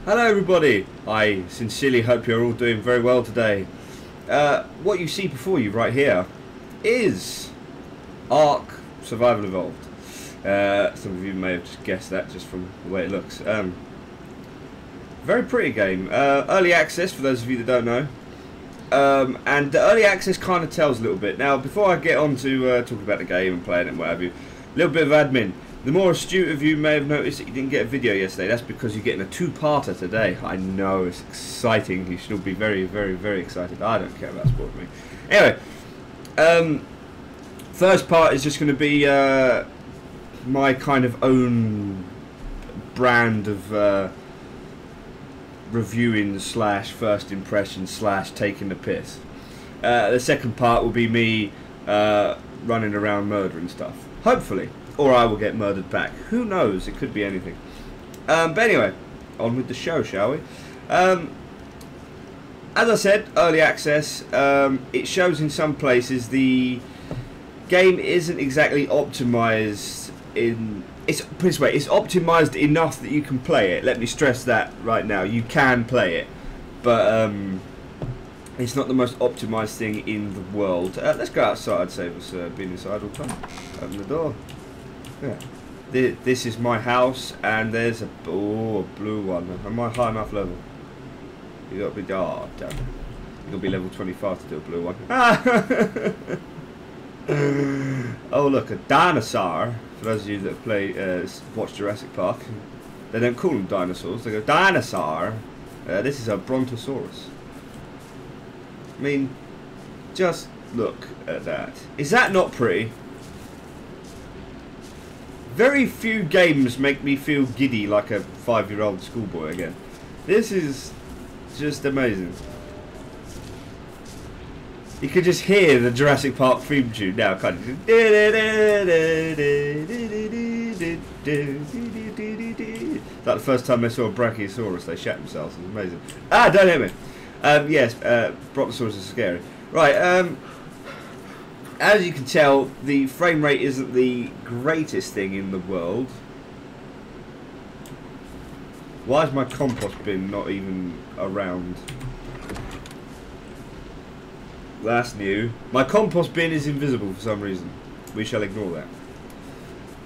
Hello everybody, I sincerely hope you're all doing very well today. What you see before you right here is ARK Survival Evolved. Some of you may have just guessed that just from the way it looks. Very pretty game. Early access for those of you that don't know. And the early access kind of tells a little bit. Now before I get on to talking about the game and playing it and what have you, a little bit of admin. The more astute of you may have noticed that you didn't get a video yesterday. That's because you're getting a two-parter today. I know, it's exciting. You should all be very, very, very excited. I don't care about sport me. Anyway, first part is just going to be my kind of own brand of reviewing slash first impression slash taking the piss. The second part will be me running around murdering stuff. Hopefully. Or I will get murdered back. Who knows? It could be anything. But anyway, on with the show, shall we? As I said, early access. It shows in some places the game isn't exactly optimized in... Put it this way, it's optimized enough that you can play it. Let me stress that right now. You can play it. But it's not the most optimized thing in the world. Let's go outside, save us being inside all the time. Open the door. Yeah. This is my house, and there's a blue one. Am I high enough level? You got to be damn. You got to be level 25 to do a blue one. Oh look, a dinosaur. For those of you that watch Jurassic Park, they don't call them dinosaurs. They go dinosaur. This is a brontosaurus. I mean, just look at that. Is that not pretty? Very few games make me feel giddy like a 5-year-old schoolboy again. This is just amazing. You can just hear the Jurassic Park theme tune now, can't you? Like the first time I saw a Brachiosaurus, they shat themselves. It was amazing. Ah, don't hit me. Yes, Brontosaurus is scary. Right, as you can tell, the frame rate isn't the greatest thing in the world. Why is my compost bin not even around? That's new. My compost bin is invisible for some reason. We shall ignore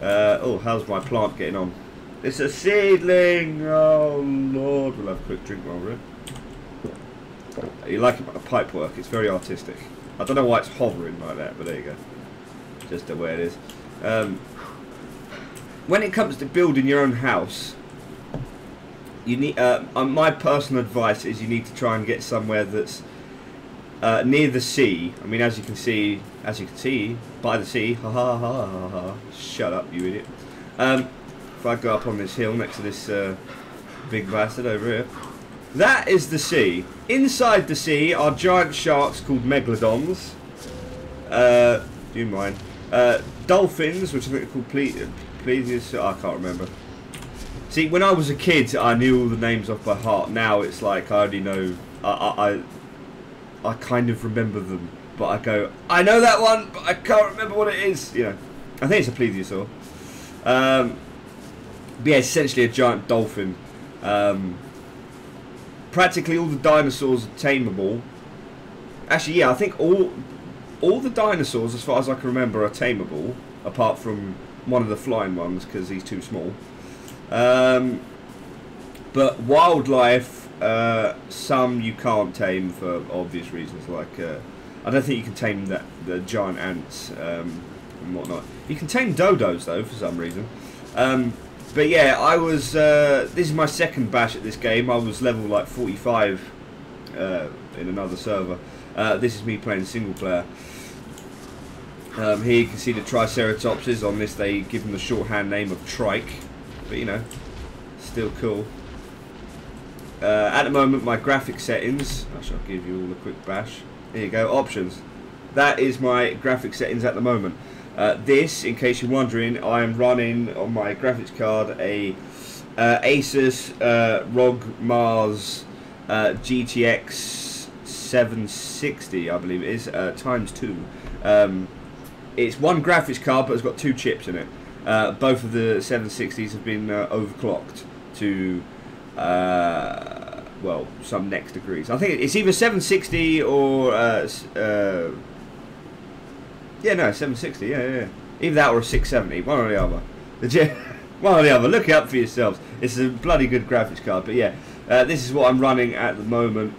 that. Oh, how's my plant getting on? It's a seedling! Oh Lord, we'll have a quick drink while we're in. You like it, pipe work, it's very artistic. I don't know why it's hovering like that, but there you go. Just the way it is. When it comes to building your own house, you need. My personal advice is you need to try and get somewhere that's near the sea. I mean, as you can see by the sea. Ha ha ha ha ha. Shut up, you idiot. If I go up on this hill next to this big bastard over here. That is the sea. Inside the sea are giant sharks called megalodons. Do you mind? Dolphins, which I think are called Plesius. I can't remember. See, when I was a kid, I knew all the names off by heart. Now it's like I only know. I kind of remember them, but I go, I know that one, but I can't remember what it is. You know, I think it's a plesiosaur. But yeah, it's essentially a giant dolphin. Practically all the dinosaurs are tameable. Actually, yeah, I think all the dinosaurs, as far as I can remember, are tameable, apart from one of the flying ones because he's too small. But wildlife, some you can't tame for obvious reasons. Like I don't think you can tame the giant ants and whatnot. You can tame dodos though for some reason. But yeah, I was. This is my second bash at this game. I was level like 45 in another server. This is me playing single player. Here you can see the Triceratopses. On this, they give them the shorthand name of Trike, but you know, still cool. At the moment, my graphic settings. I shall give you all a quick bash. Here you go. Options. That is my graphic settings at the moment. This, in case you're wondering, I am running on my graphics card a Asus ROG Mars GTX 760, I believe it is, times 2. It's one graphics card, but it's got 2 chips in it. Both of the 760s have been overclocked to well, some next degrees. I think it's either 760 or yeah, no, 760. Yeah. Either that or a 670. One or the other. One or the other. Look it up for yourselves. It's a bloody good graphics card. But yeah, this is what I'm running at the moment.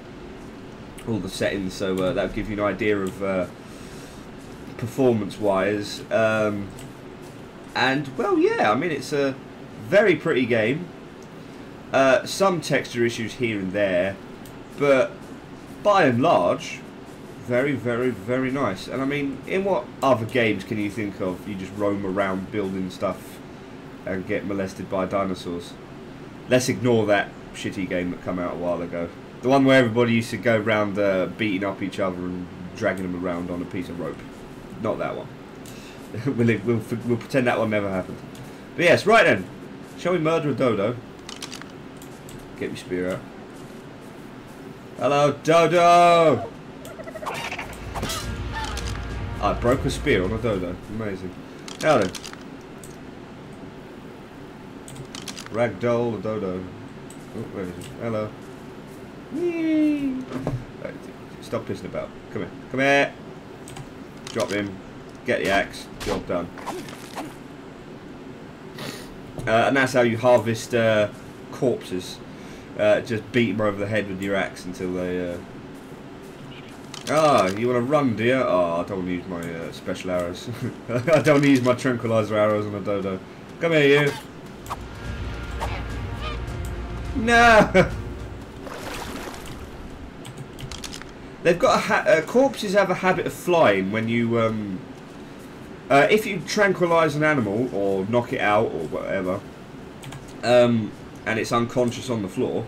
All the settings, so that'll give you an idea of performance-wise. And well, yeah, I mean, it's a very pretty game. Some texture issues here and there, but by and large, very, very, very nice. And I mean, in what other games can you think of? You just roam around building stuff and get molested by dinosaurs. Let's ignore that shitty game that came out a while ago. The one where everybody used to go around beating up each other and dragging them around on a piece of rope. Not that one. we'll pretend that one never happened. But yes, right then. Shall we murder a dodo? Get me spear out. Hello, dodo! I broke a spear on a dodo. Amazing. Now then. Ragdoll a dodo. Oh, where is it? Hello. Whee! Right, stop pissing about. Come here. Come here! Drop him. Get the axe. Job done. And that's how you harvest corpses. Just beat them over the head with your axe until they... Ah, you want to run, do you? Oh, I don't want to use my special arrows. I don't want to use my tranquilizer arrows on a dodo. Come here, you. No! They've got corpses have a habit of flying when you... if you tranquilise an animal, or knock it out, or whatever, and it's unconscious on the floor...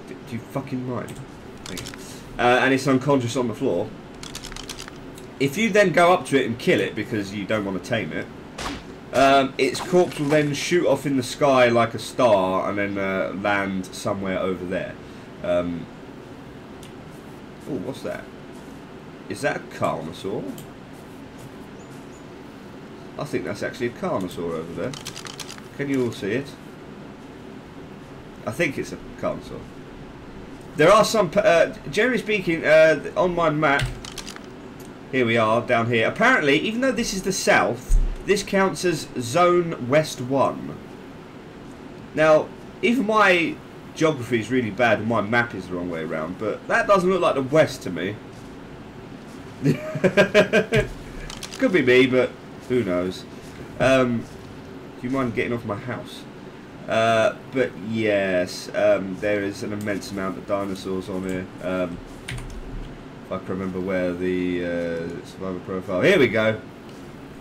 Do you fucking mind? And it's unconscious on the floor. If you then go up to it and kill it because you don't want to tame it, its corpse will then shoot off in the sky like a star and then land somewhere over there. Oh, what's that? Is that a carnosaur? I think that's actually a carnosaur over there. Can you all see it? I think it's a carnosaur. There are some, generally speaking, on my map, here we are, down here. Apparently, even though this is the south, this counts as Zone West 1. Now, even my geography is really bad and my map is the wrong way around, but that doesn't look like the west to me. Could be me, but who knows. Do you mind getting off my house? But yes, there is an immense amount of dinosaurs on here. If I can remember where the survivor profile. Here we go.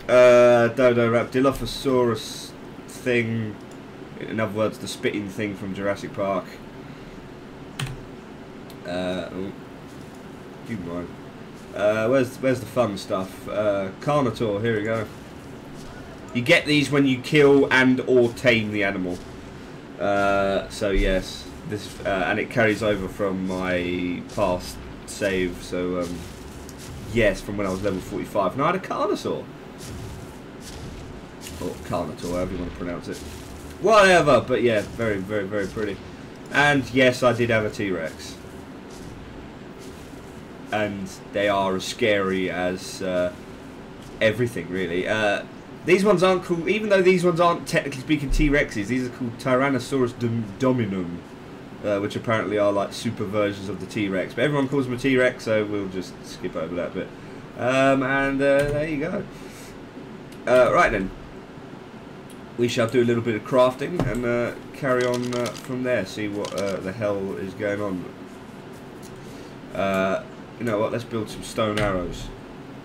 Dodoraptilophosaurus thing. In other words, the spitting thing from Jurassic Park. Oh, keep in mind. Where's the fun stuff? Carnotaur. Here we go. You get these when you kill and or tame the animal. So yes, this and it carries over from my past save. So yes, from when I was level 45, and I had a Carnosaur, or Carnotaur, however you want to pronounce it. Whatever, but yeah, very, very, very pretty. And yes, I did have a T-Rex, and they are as scary as everything, really. These ones aren't called, even though these ones aren't technically speaking T-Rexes, these are called Tyrannosaurus dominum, which apparently are like super versions of the T-Rex. But everyone calls them a T-Rex, so we'll just skip over that bit. And there you go. Right then. We shall do a little bit of crafting and carry on from there, see what the hell is going on. You know what, let's build some stone arrows.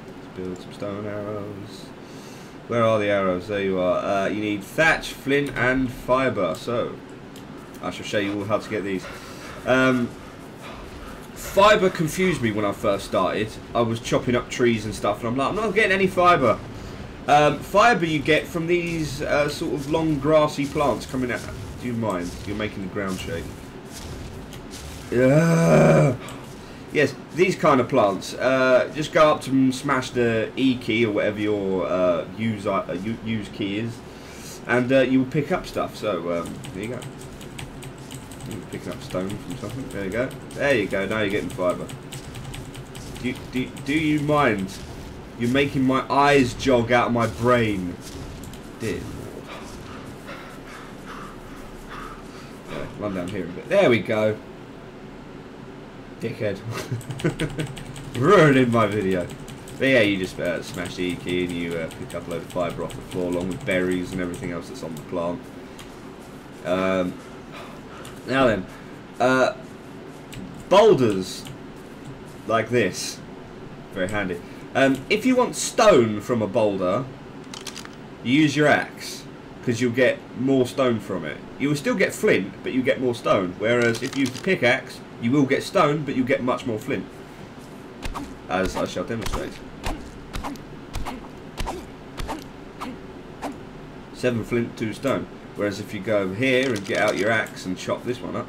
Let's build some stone arrows. Where are the arrows? There you are. You need thatch, flint, and fibre. So, I shall show you all how to get these. Fibre confused me when I first started. I was chopping up trees and stuff, and I'm like, I'm not getting any fibre. Fibre you get from these sort of long grassy plants coming out. Do you mind? You're making the ground shake. Yes, these kind of plants. Just go up to them, smash the E key or whatever your use key is, and you will pick up stuff. So there you go. Picking up stone from something. There you go. There you go. Now you're getting fibre. Do you mind? You're making my eyes jog out of my brain. Dear. Yeah, run down here a bit. There we go. Dickhead. Ruining my video. But yeah, you just smash the E key and you pick up a load of fibre off the floor along with berries and everything else that's on the plant. Now then, boulders like this, very handy. If you want stone from a boulder, you use your axe because you'll get more stone from it. You will still get flint, but you get more stone. Whereas if you use the pickaxe, you will get stone, but you get much more flint, as I shall demonstrate. 7 flint, 2 stone. Whereas if you go over here and get out your axe and chop this one up,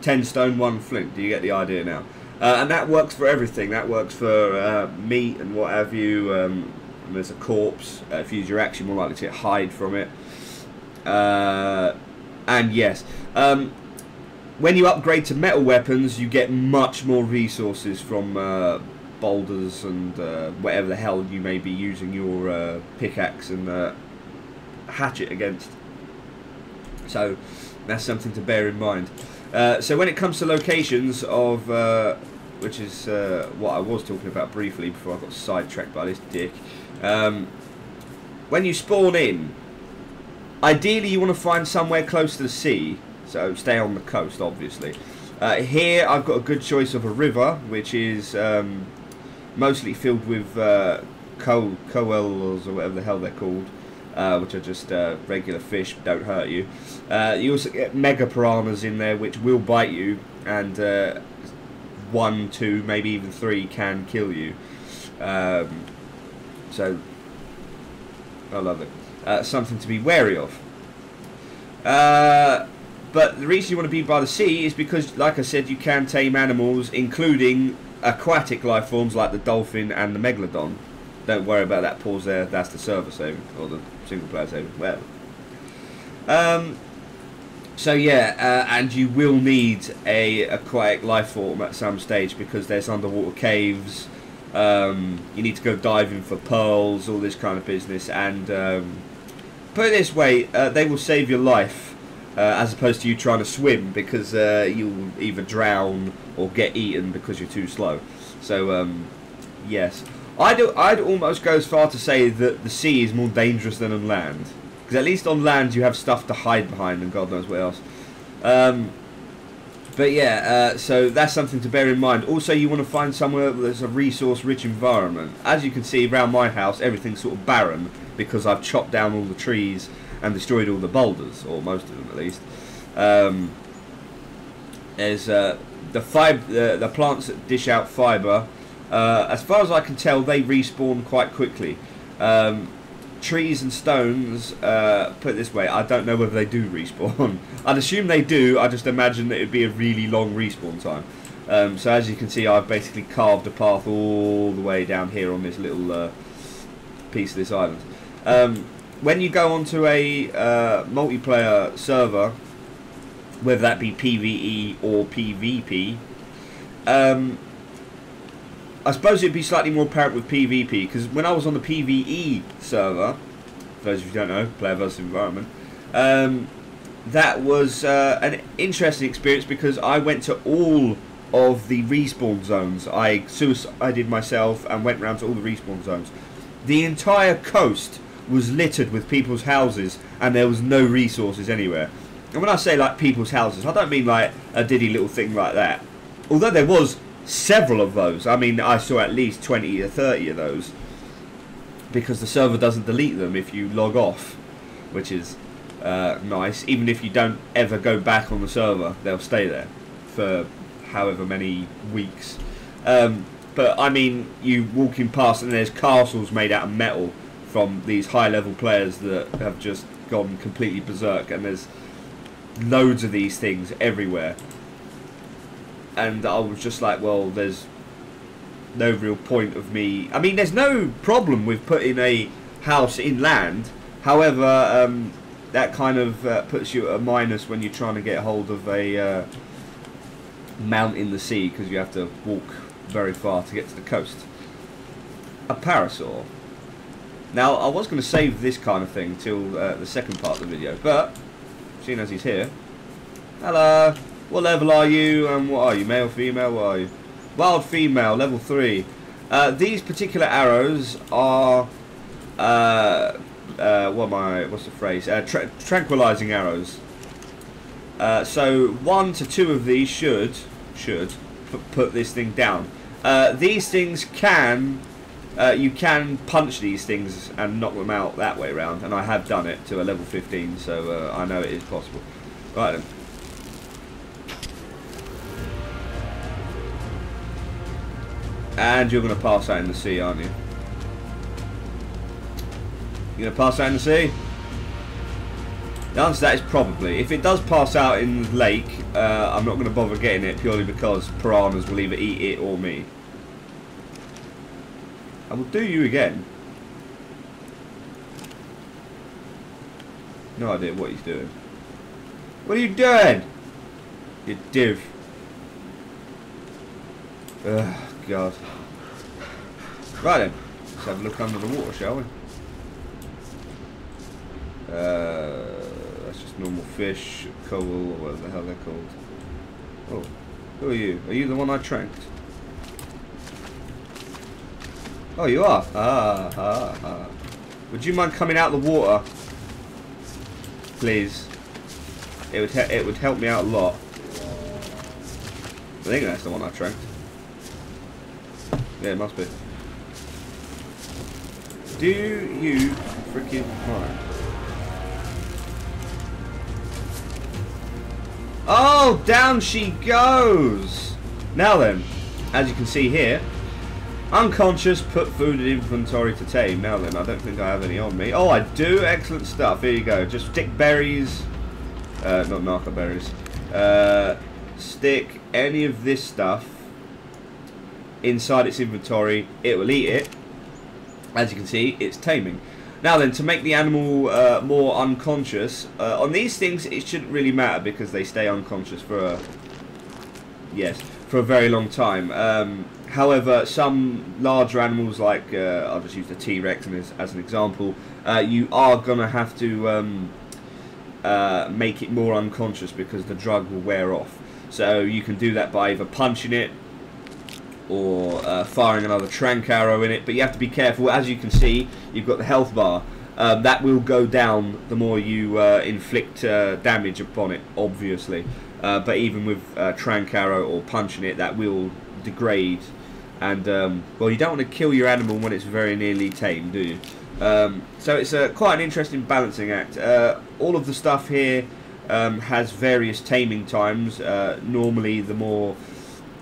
10 stone, 1 flint. Do you get the idea now? And that works for everything. That works for meat and what have you. And there's a corpse. If you use your axe, you're more likely to get hide from it. And yes, when you upgrade to metal weapons, you get much more resources from boulders and whatever the hell you may be using your pickaxe and hatchet against. So that's something to bear in mind. So when it comes to locations of, which is what I was talking about briefly before I got sidetracked by this dick, when you spawn in, ideally you want to find somewhere close to the sea, so stay on the coast obviously. Here I've got a good choice of a river, which is mostly filled with koalas or whatever the hell they're called, which are just regular fish, don't hurt you. You also get mega piranhas in there which will bite you, and 1, 2, maybe even 3 can kill you. So I love it. Something to be wary of. But the reason you want to be by the sea is because, like I said, you can tame animals, including aquatic life forms like the dolphin and the megalodon. Don't worry about that pause there, that's the server saving, or the single player saving, whatever. So yeah, and you will need a aquatic life form at some stage because there's underwater caves, you need to go diving for pearls, all this kind of business, and put it this way, they will save your life. As opposed to you trying to swim, because you'll either drown or get eaten because you're too slow. So yes, I'd almost go as far to say that the sea is more dangerous than on land, because at least on land you have stuff to hide behind and God knows what else. But yeah, so that's something to bear in mind. Also, you want to find somewhere that's a resource-rich environment. As you can see around my house, everything's sort of barren because I've chopped down all the trees and destroyed all the boulders, or most of them at least. There's the plants that dish out fibre. As far as I can tell, they respawn quite quickly. Trees and stones, put it this way, I don't know whether they do respawn. I'd assume they do, I just imagine that it'd be a really long respawn time. So as you can see, I've basically carved a path all the way down here on this little piece of this island. When you go onto a multiplayer server, whether that be PvE or PvP, I suppose it'd be slightly more apparent with PvP, because when I was on the PvE server, for those of you who don't know, player versus environment, that was an interesting experience because I went to all of the respawn zones. I suicided myself and went around to all the respawn zones. The entire coast was littered with people's houses and there was no resources anywhere. And when I say like people's houses, I don't mean like a diddy little thing like that. Although there was several of those. I mean, I saw at least 20 or 30 of those, because the server doesn't delete them if you log off, which is nice. Even if you don't ever go back on the server, they'll stay there for however many weeks. But I mean, you walking past and there's castles made out of metal from these high-level players that have just gone completely berserk, and there's loads of these things everywhere. And I was just like, well, there's no real point of me. I mean, there's no problem with putting a house inland. However, that kind of puts you at a minus when you're trying to get hold of a mount in the sea, because you have to walk very far to get to the coast. A parasol. Now, I was going to save this kind of thing till the second part of the video, but seeing as he's here, hello. What level are you? What are you? Male, female? What are you? Wild female, level 3. These particular arrows are what's the phrase? Tranquilizing arrows. So 1 to 2 of these should put this thing down. These things can you can punch these things and knock them out that way around, and I have done it to a level 15, so I know it is possible. Right then. And you're going to pass out in the sea, aren't you? You're going to pass out in the sea? The answer to that is probably. If it does pass out in the lake, I'm not going to bother getting it, purely because piranhas will either eat it or me. I will do you again. No idea what he's doing. What are you doing? You div. Ugh, God. Right then. Let's have a look under the water, shall we? That's just normal fish, coal, or whatever the hell they're called. Oh, who are you? Are you the one I tranked? Oh, you are. Would you mind coming out of the water, please? It would help me out a lot. I think that's the one I tranked. Yeah, it must be. Do you freaking mind? Oh, down she goes! Now then, as you can see here, unconscious, put food in inventory to tame. Now then, I don't think I have any on me. Oh, I do? Excellent stuff. Here you go. Just stick berries. Not narco berries. Stick any of this stuff inside its inventory. It will eat it. As you can see, it's taming. Now then, to make the animal more unconscious, on these things it shouldn't really matter because they stay unconscious for a very long time. However, some larger animals, like I'll just use the T-Rex as an example, you are gonna have to make it more unconscious because the drug will wear off. So you can do that by either punching it or firing another trank arrow in it, but you have to be careful. As you can see, you've got the health bar. That will go down the more you inflict damage upon it, obviously. But even with trank arrow or punching it, that will degrade. And, well, you don't want to kill your animal when it's very nearly tame, do you? So it's quite an interesting balancing act. All of the stuff here has various taming times. Normally, the more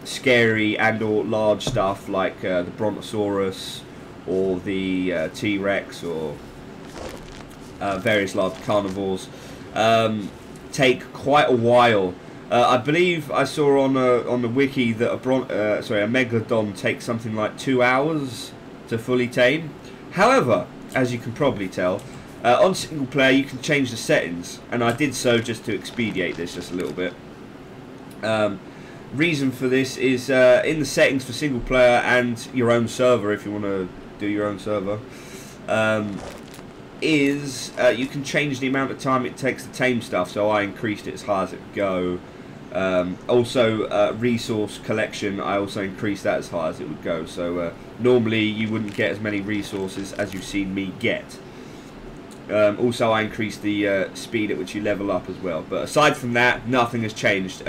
scary and or large stuff like the Brontosaurus or the T-Rex or various large carnivores take quite a while. I believe I saw on the wiki that a Megalodon takes something like 2 hours to fully tame. However, as you can probably tell, on single player you can change the settings, and I did so just to expedite this just a little bit. Reason for this is in the settings for single player and your own server, if you want to do your own server, you can change the amount of time it takes to tame stuff. So I increased it as high as it would go. Also resource collection, I also increased that as high as it would go. So normally you wouldn't get as many resources as you've seen me get. Also I increased the speed at which you level up as well. But aside from that, nothing has changed.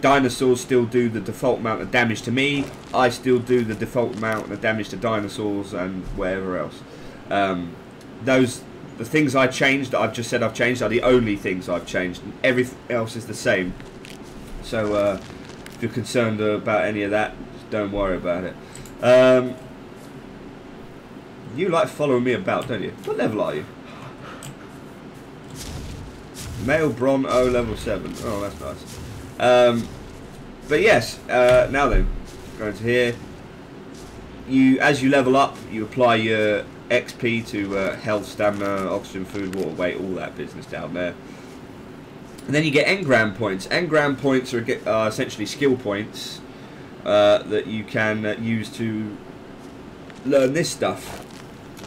Dinosaurs still do the default amount of damage to me. I still do the default amount of damage to dinosaurs and wherever else. The things I changed, that I've just said I've changed, are the only things I've changed. Everything else is the same. So if you're concerned about any of that, just don't worry about it. You like following me about, don't you? What level are you? Male Bron O level 7. Oh, that's nice. But yes, now then, going to here. As you level up, you apply your XP to health, stamina, oxygen, food, water, weight, all that business down there. And then you get engram points. Engram points are essentially skill points that you can use to learn this stuff.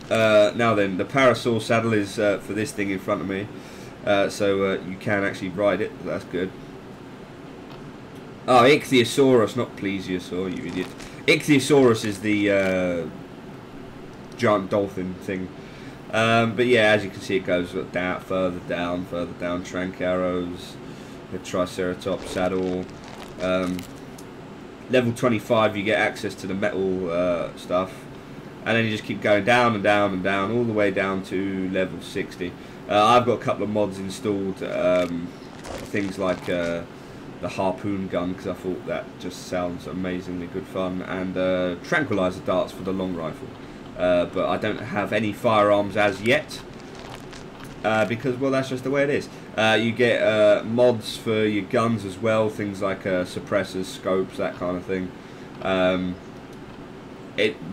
Now then, the parasaur saddle is for this thing in front of me, so you can actually ride it. That's good. Oh, Ichthyosaurus, not plesiosaur, you idiot. Ichthyosaurus is the giant dolphin thing. But yeah, as you can see, it goes down, further down, Trank arrows, the Triceratops saddle. Level 25, you get access to the metal stuff. And then you just keep going down and down and down, all the way down to level 60. I've got a couple of mods installed, things like the harpoon gun, because I thought that just sounds amazingly good fun, and tranquilizer darts for the long rifle. But I don't have any firearms as yet, because, well, that's just the way it is. You get mods for your guns as well, things like suppressors, scopes, that kind of thing.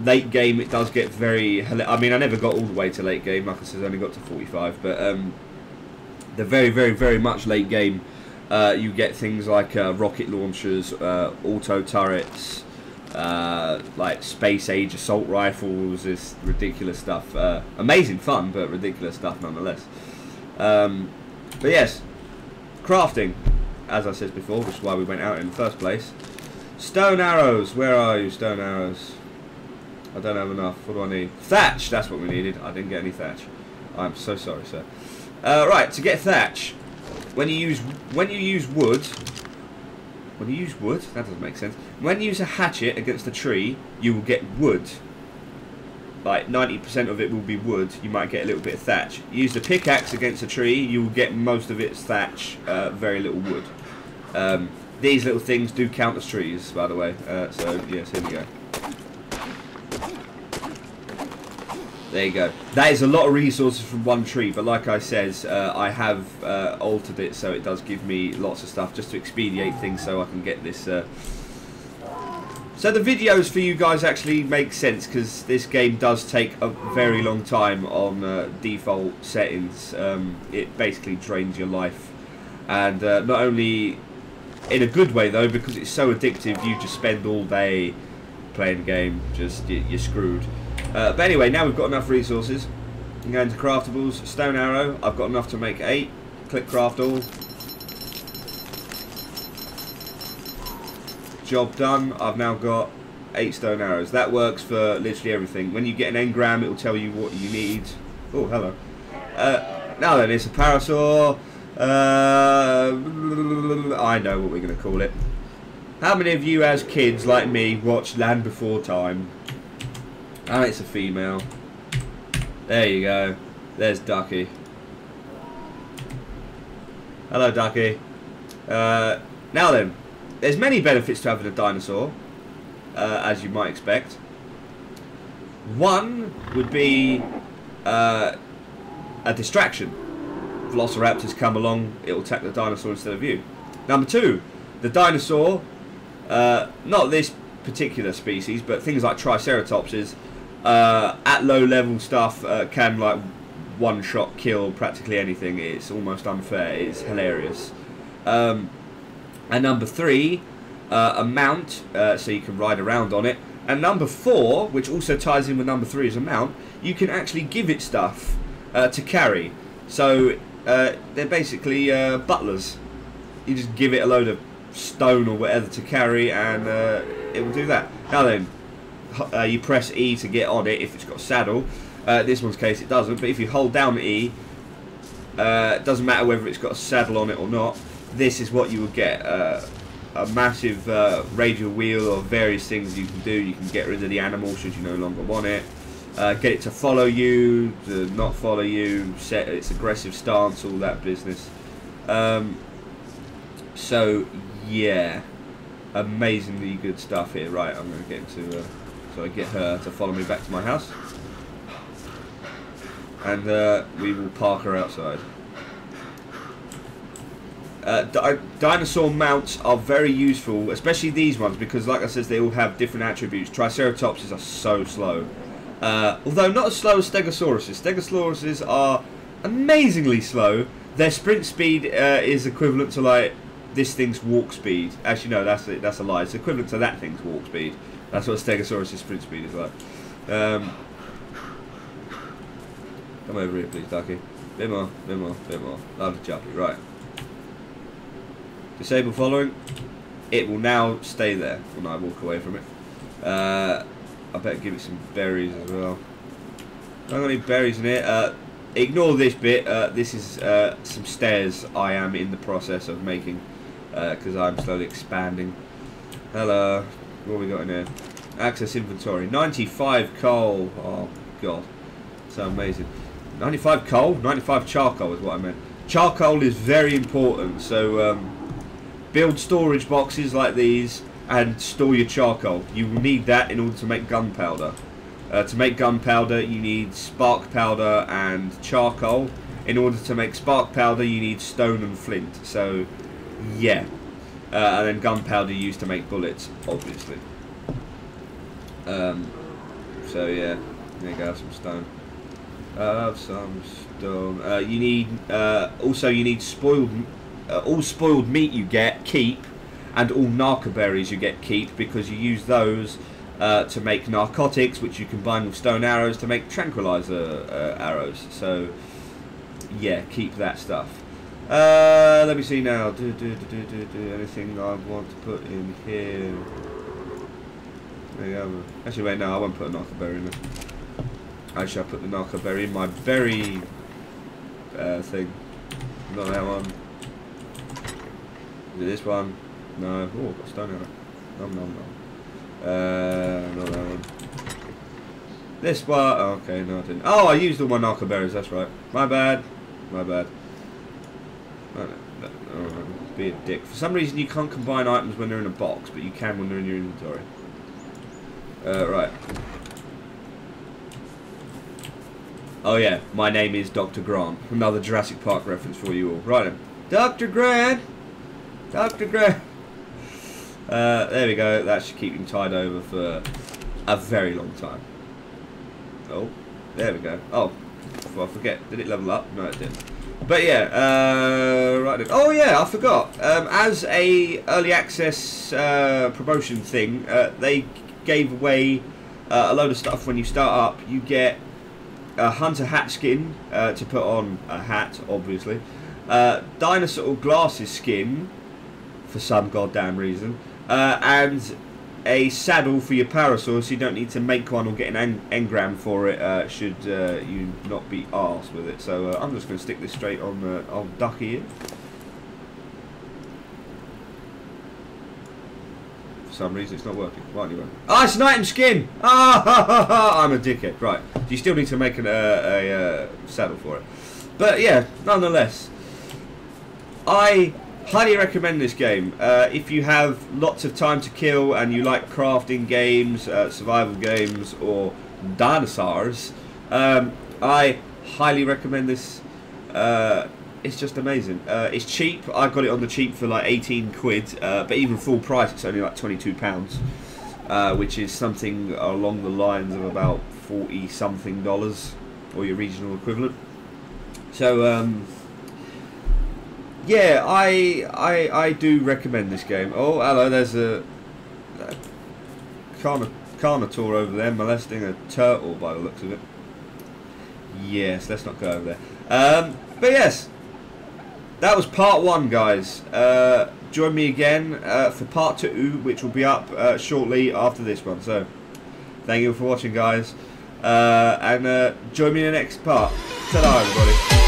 Late game, it does get very... I mean, I never got all the way to late game, like I said, I only got to 45, but the very, very, very much late game, you get things like rocket launchers, auto turrets, like space age assault rifles, this ridiculous stuff. Amazing fun, but ridiculous stuff nonetheless. But yes, crafting, as I said before, which is why we went out in the first place. Stone arrows, where are you, stone arrows? I don't have enough. What do I need? Thatch, that's what we needed. I didn't get any thatch. I'm so sorry, sir. Right, to get thatch, when you use wood, that doesn't make sense. When you use a hatchet against a tree, you will get wood. Like 90% of it will be wood. You might get a little bit of thatch. You use the pickaxe against a tree, you will get most of its thatch, very little wood. These little things do count as trees, by the way. So yes, here we go. There you go. That is a lot of resources from one tree, but like I said, I have altered it so it does give me lots of stuff just to expedite things so I can get this. So the videos for you guys actually make sense, because this game does take a very long time on default settings. It basically drains your life, and not only in a good way though, because it's so addictive, you just spend all day playing the game, just you're screwed. But anyway, now we've got enough resources. I'm going to craftables. Stone arrow, I've got enough to make 8. Click craft all. Job done. I've now got 8 stone arrows. That works for literally everything. When you get an engram, it will tell you what you need. Oh, hello. Now then, it's a parasaur. I know what we're going to call it. How many of you as kids, like me, watched Land Before Time? And it's a female. There you go. There's Ducky. Hello, Ducky. Now then, there's many benefits to having a dinosaur, as you might expect. One would be a distraction. Velociraptors come along, it'll attack the dinosaur instead of you. Number 2, the dinosaur, not this particular species, but things like Triceratopses, at low level stuff can like one-shot kill practically anything. It's almost unfair. It's hilarious. And number 3, a mount, so you can ride around on it. And number 4, which also ties in with number 3 as a mount, you can actually give it stuff to carry. So they're basically butlers. You just give it a load of stone or whatever to carry, and it will do that. Now then, you press E to get on it if it's got a saddle. This one's case it doesn't, but if you hold down E, it doesn't matter whether it's got a saddle on it or not. This is what you will get. A massive radial wheel of various things you can do. You can get rid of the animal should you no longer want it. Get it to follow you, to not follow you, set its aggressive stance, all that business. So yeah, amazingly good stuff here. Right, I'm going to get into so I get her to follow me back to my house, and we will park her outside. Dinosaur mounts are very useful, especially these ones, because like I said, they all have different attributes. Triceratopses are so slow. Although not as slow as Stegosauruses. Stegosauruses are amazingly slow. Their sprint speed is equivalent to like this thing's walk speed. Actually, no, that's a lie. It's equivalent to that thing's walk speed. That's what Stegosaurus' sprint speed is like. Come over here, please, Ducky. Bit more, bit more, bit more. Lovely jubbly. Right. Disable following. It will now stay there when I walk away from it. I better give it some berries as well. I don't got any berries in it. Ignore this bit. This is some stairs I am in the process of making because I'm slowly expanding. Hello. What have we got in here? Access inventory. 95 coal. Oh, God. So amazing. 95 coal? 95 charcoal is what I meant. Charcoal is very important. So build storage boxes like these and store your charcoal. You will need that in order to make gunpowder. To make gunpowder, you need spark powder and charcoal. In order to make spark powder, you need stone and flint. So, yeah. And then gunpowder used to make bullets, obviously. So, yeah. There you go, some stone. Some stone. You need, also you need spoiled, all spoiled meat you get, keep. And all narco berries you get, keep. Because you use those to make narcotics, which you combine with stone arrows to make tranquilizer arrows. So, yeah, keep that stuff. Let me see now. Anything I want to put in here? There you go. Actually, wait, no, I won't put a narco berry in there. Actually, I'll put the narco berry in my berry thing. Not that one. Is it this one? No. Oh, got a stone arrow. No. Not that one. This one. Oh, okay, no, I didn't. Oh, I used all my narco berries. That's right. My bad. My bad. Oh, be a dick. For some reason, you can't combine items when they're in a box, but you can when they're in your inventory. Right. Oh yeah, my name is Dr. Grant. Another Jurassic Park reference for you all. Right then. Dr. Grant! Dr. Grant! There we go. That should keep him tied over for a very long time. Oh, there we go. Oh, well, I forget. Did it level up? No, it didn't. But yeah, right then. Oh yeah, I forgot. As a early access promotion thing, they gave away a load of stuff when you start up. You get a hunter hat skin to put on a hat, obviously. Dinosaur glasses skin for some goddamn reason, and a saddle for your parasaur, so you don't need to make one or get an engram for it should you not be arsed with it. So I'm just going to stick this straight on old Ducky here. For some reason it's not working. Right, anyway. Ah, it's an item skin! Ah, I'm a dickhead. Right, you still need to make a saddle for it. But yeah, nonetheless, I highly recommend this game. If you have lots of time to kill and you like crafting games, survival games, or dinosaurs, I highly recommend this. It's just amazing. It's cheap. I got it on the cheap for like 18 quid, but even full price it's only like £22, which is something along the lines of about 40 something dollars, or your regional equivalent. So yeah, I do recommend this game. Oh, hello, there's a Carnotaur over there molesting a turtle by the looks of it. Yes, let's not go over there. But yes, that was part 1, guys. Join me again for part 2, which will be up shortly after this one. So, thank you for watching, guys. And join me in the next part. Ta-da, everybody.